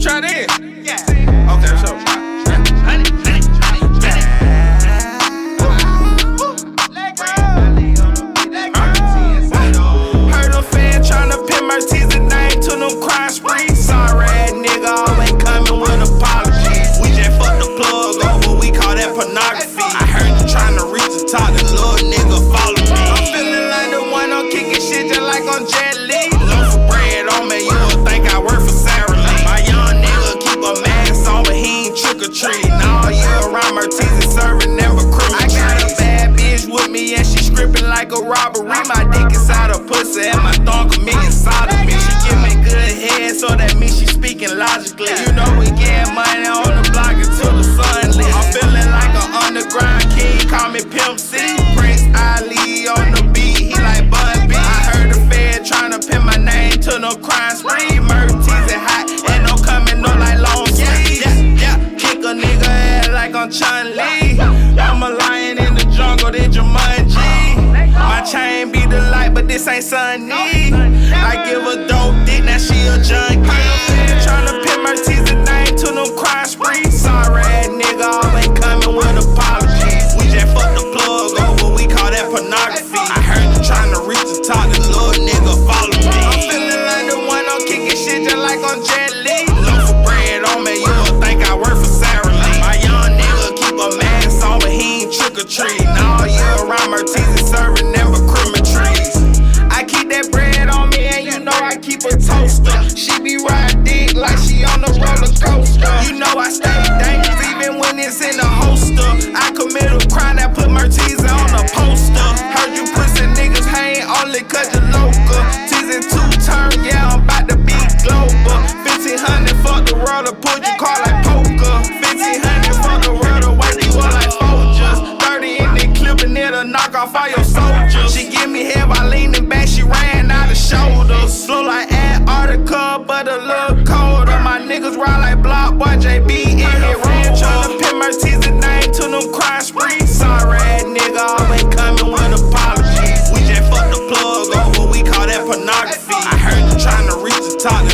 try this? Okay, so. Heard a fan tryna pin Mertiz's name to them crime sprees. Sorry ass nigga always coming with apologies. We just fucked the plug over, we call that pornography. I heard you tryna reach the top, the little nigga follow me. I'm feeling like the one on kicking shit just like on Jet Li. Loaf of bread on me, you would think I work for Sarah Lee. My young nigga keep a mask on, but he ain't trick or treat. All year around Mertiz is serving them a criminal. I got a bad bitch with me and she scripting like a robbery. My dick inside her pussy and my thumb committing sodomy. She give me good head, so that means she speaking logically. You know we getting money on the block until the sun lit. I'm feeling like an underground king, call me Pimp C. Prince Ali on the beat, he like Bun B. I heard the fed tryna pin my name to no crime spree. Mertiz is hot and I'm coming up like long sleeves. Kick a nigga ass like I'm Chun-Li. I'm a lion in the jungle, they Jumanji. My chain be the light, but this ain't sunny. I give a dope dick, now she a junkie. Tryna pin Mertiz's name to them crime sprees. Sorry ass nigga always coming with apologies. We just fucked the plug over, we call that pornography. I heard you tryna reach the top, the little nigga follow me. I'm feeling like the one on kicking shit just like on Jet Li. Loaf of bread on me, you would think I work for Sarah Lee. My young nigga keep a mask on, but he ain't trick or treat. All year around Mertiz is serving them a criminal trees. I keep that bread on me and you know I keep a toaster. She be riding dick like she on a roller coaster. You know I stay dangerous even when it's in a holster. I commit a crime that put Mertiz on a poster. Heard you pussy niggas hang only cause you local. Season 2 turn, yeah, I'm about to be global. 1500 fuck the world to put you call like poker. 1500 fuck the world to wake you up like Folgers. 30 in the clip and it'll knock off all your soldiers. She give me head by leaning back, she ran out of shoulders. Slow like Antarctica, but a little colder. My niggas ride like Block Boy JB in his room. Tryna pin Mertiz's name to them crime sprees. Sorry ass nigga always coming with apologies. We just fucked the plug over, we call that pornography. I heard you tryna reach the top,